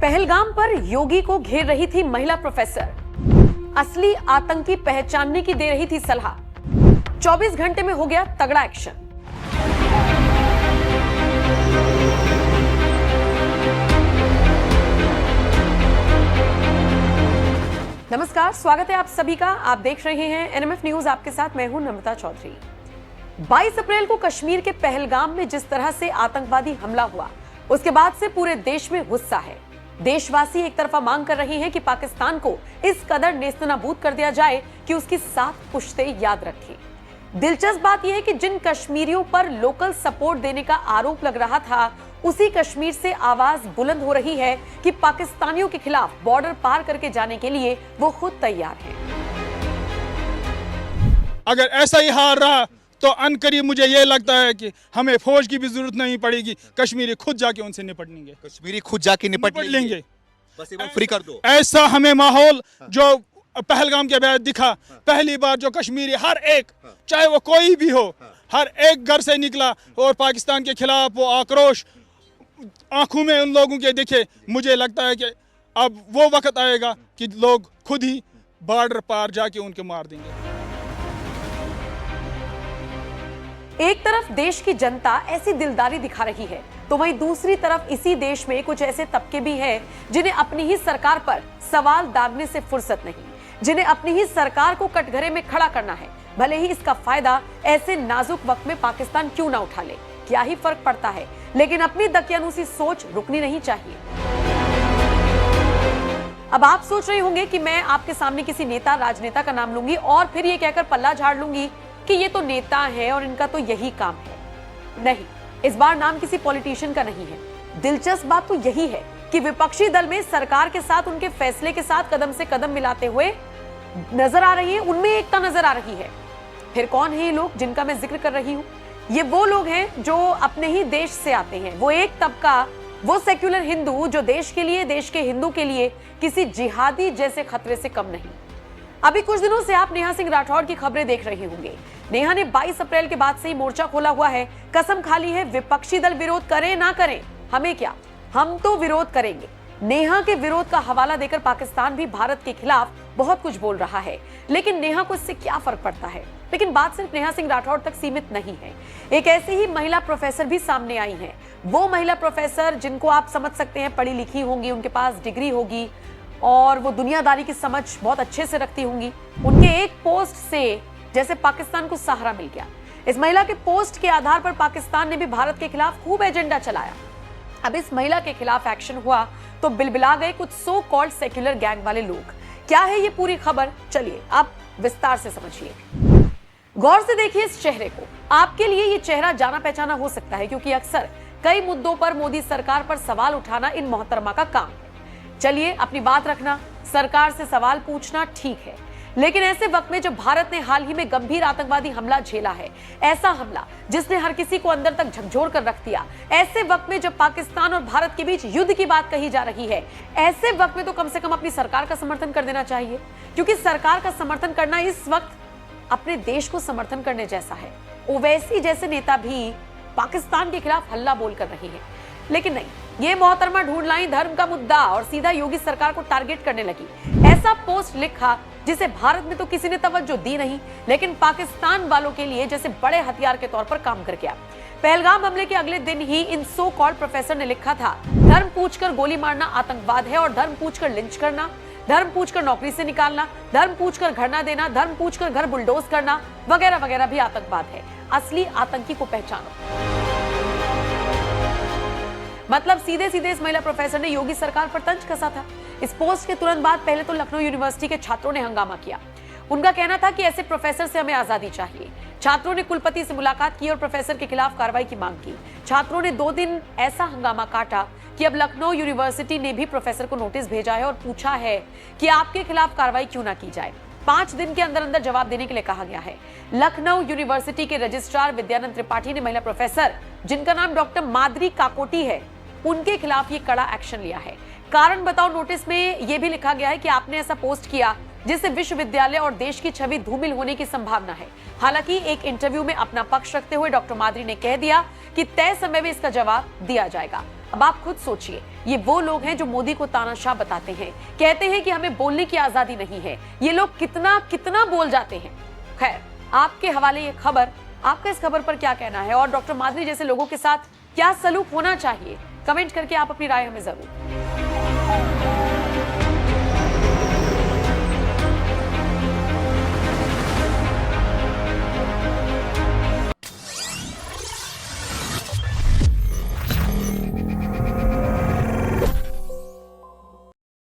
पहलगाम पर योगी को घेर रही थी महिला प्रोफेसर, असली आतंकी पहचानने की दे रही थी सलाह। 24 घंटे में हो गया तगड़ा एक्शन। नमस्कार, स्वागत है आप सभी का। आप देख रहे हैं एनएमएफ न्यूज, आपके साथ मैं हूं नम्रता चौधरी। 22 अप्रैल को कश्मीर के पहलगाम में जिस तरह से आतंकवादी हमला हुआ, उसके बाद से पूरे देश में गुस्सा है। देशवासी एक तरफा मांग कर रहे हैं कि पाकिस्तान को इस कदर नेस्तनाबूद कर दिया जाए कि उसकी 7 पुश्तें याद रखें। दिलचस्प बात यह है कि जिन कश्मीरियों पर लोकल सपोर्ट देने का आरोप लग रहा था, उसी कश्मीर से आवाज बुलंद हो रही है कि पाकिस्तानियों के खिलाफ बॉर्डर पार करके जाने के लिए वो खुद तैयार हैं। अगर ऐसा ही हाल रहा तो अनकरीब मुझे ये लगता है कि हमें फौज की भी जरूरत नहीं पड़ेगी, कश्मीरी खुद जाके उनसे निपट लेंगे। कश्मीरी खुद जाके निपट लेंगे। बस एक बार फ्री कर दो। ऐसा हमें माहौल जो पहलगाम के बाद दिखा, पहली बार जो कश्मीरी हर एक, चाहे वो कोई भी हो, हर एक घर से निकला और पाकिस्तान के खिलाफ वो आक्रोश आंखों में उन लोगों के दिखे। मुझे लगता है कि अब वो वक्त आएगा कि लोग खुद ही बॉर्डर पार जाके उनके मार देंगे। एक तरफ देश की जनता ऐसी दिलदारी दिखा रही है, तो वहीं दूसरी तरफ इसी देश में कुछ ऐसे तबके भी हैं जिन्हें अपनी ही सरकार पर सवाल दागने से फुर्सत नहीं, जिन्हें अपनी ही सरकार को कटघरे में खड़ा करना है। भले ही इसका फायदा ऐसे नाजुक वक्त में पाकिस्तान क्यों ना उठा ले, क्या ही फर्क पड़ता है, लेकिन अपनी दकियानूसी सोच रुकनी नहीं चाहिए। अब आप सोच रहे होंगे कि मैं आपके सामने किसी नेता राजनेता का नाम लूंगी और फिर ये कहकर पल्ला झाड़ लूंगी कि ये तो नेता है और इनका तो यही काम है। नहीं, इस बार नाम किसी पॉलिटिशियन का नहीं है। दिलचस्प बात तो यही है कि विपक्षी दल में सरकार के साथ उनके फैसले के साथ कदम से कदम मिलाते हुए नजर आ रही है, उनमें एकता नजर आ रही है। फिर कौन है ये लोग जिनका मैं जिक्र कर रही हूँ? ये वो लोग हैं जो अपने ही देश से आते हैं, वो एक तबका, वो सेक्युलर हिंदू जो देश के लिए, देश के हिंदू के लिए किसी जिहादी जैसे खतरे से कम नहीं। अभी कुछ दिनों से आप नेहा सिंह राठौड़ की खबरें देख रहे होंगे। नेहा ने 22 अप्रैल के बाद से ही मोर्चा खोला हुआ है, कसम खा ली है विपक्षी दल विरोध करें ना करें, हमें क्या, हम तो विरोध करेंगे। नेहा के विरोध का हवाला देकर पाकिस्तान भी भारत के खिलाफ बहुत कुछ बोल रहा है, लेकिन नेहा को इससे क्या फर्क पड़ता है। लेकिन बात सिर्फ नेहा सिंह राठौड़ तक सीमित नहीं है। एक ऐसी ही महिला प्रोफेसर भी सामने आई है। वो महिला प्रोफेसर जिनको आप समझ सकते हैं पढ़ी लिखी होंगी, उनके पास डिग्री होगी और वो दुनियादारी की समझ बहुत अच्छे से रखती होंगी। उनके एक पोस्ट से जैसे पाकिस्तान को सहारा मिल गया। इस महिला के पोस्ट के आधार पर पाकिस्तान ने भी भारत के खिलाफ खूब एजेंडा चलाया। अब इस महिला के खिलाफ एक्शन हुआ तो बिलबिला गए कुछ सो कॉल्ड सेक्युलर गैंग वाले लोग। क्या है ये पूरी खबर, चलिए आप विस्तार से समझिए। गौर से देखिए इस चेहरे को। आपके लिए ये चेहरा जाना पहचाना हो सकता है, क्योंकि अक्सर कई मुद्दों पर मोदी सरकार पर सवाल उठाना इन मोहतरमा का काम है। चलिए, अपनी बात रखना, सरकार से सवाल पूछना ठीक है, लेकिन ऐसे वक्त में जब भारत ने हाल ही में गंभीर आतंकवादी हमला झेला है, ऐसा हमला जिसने हर किसी को अंदर तक झकझोर कर रख दिया, ऐसे वक्त में जब पाकिस्तान और भारत के बीच युद्ध की बात कही जा रही है, ऐसे वक्त में तो कम से कम अपनी सरकार का समर्थन कर देना चाहिए, क्योंकि सरकार का समर्थन करना इस वक्त अपने देश को समर्थन करने जैसा है। ओवैसी जैसे नेता भी पाकिस्तान के खिलाफ हल्ला बोल कर रहे हैं, लेकिन नहीं, ये मोहतरमा ढूंढ लाई धर्म का मुद्दा और सीधा योगी सरकार को टारगेट करने लगी। ऐसा पोस्ट लिखा जिसे भारत में तो किसी ने तवज्जो दी नहीं, लेकिन पाकिस्तान वालों के लिए जैसे बड़े हथियार के तौर पर काम कर गया। पहलगाम हमले के अगले दिन ही इन सो कॉल्ड प्रोफेसर ने लिखा था, धर्म पूछकर गोली मारना आतंकवाद है और धर्म पूछकर लिंच करना, धर्म पूछकर नौकरी से निकालना, धर्म पूछकर घर न देना, धर्म पूछकर घर बुलडोज करना वगैरह वगैरह भी आतंकवाद है। असली आतंकी को पहचानो। मतलब सीधे सीधे इस महिला प्रोफेसर ने योगी सरकार पर तंज कसा था। इस पोस्ट के तुरंत बाद पहले तो लखनऊ यूनिवर्सिटी के छात्रों ने हंगामा किया। उनका कहना था कि ऐसे प्रोफेसर से हमें आजादी चाहिए। छात्रों ने कुलपति से मुलाकात की और प्रोफेसर के खिलाफ कार्रवाई की मांग की। छात्रों ने 2 दिन ऐसा हंगामा काटा कि अब लखनऊ यूनिवर्सिटी ने भी प्रोफेसर को नोटिस भेजा है और पूछा है कि आपके खिलाफ कार्रवाई क्यों ना की जाए। 5 दिन के अंदर अंदर जवाब देने के लिए कहा गया है। लखनऊ यूनिवर्सिटी के रजिस्ट्रार विद्यानंद त्रिपाठी ने महिला प्रोफेसर, जिनका नाम डॉक्टर माधुरी काकोटी है, उनके खिलाफ ये कड़ा एक्शन लिया है। कारण बताओ नोटिस में यह भी लिखा गया है कि आपने ऐसा पोस्ट किया जिससे विश्वविद्यालय और देश की छवि धूमिल होने की संभावना है। हालांकि एक इंटरव्यू में अपना पक्ष रखते हुए डॉक्टर माधुरी ने कह दिया कि तय समय में इसका जवाब दिया जाएगा। अब आप खुद सोचिए, ये वो लोग हैं जो मोदी को तानाशाह बताते हैं, कहते हैं कि हमें बोलने की आजादी नहीं है। ये लोग कितना कितना बोल जाते हैं। खैर, आपके हवाले ये खबर, आपका इस खबर पर क्या कहना है और डॉक्टर मादरी जैसे लोगों के साथ क्या सलूक होना चाहिए, कमेंट करके आप अपनी राय हमें जरूर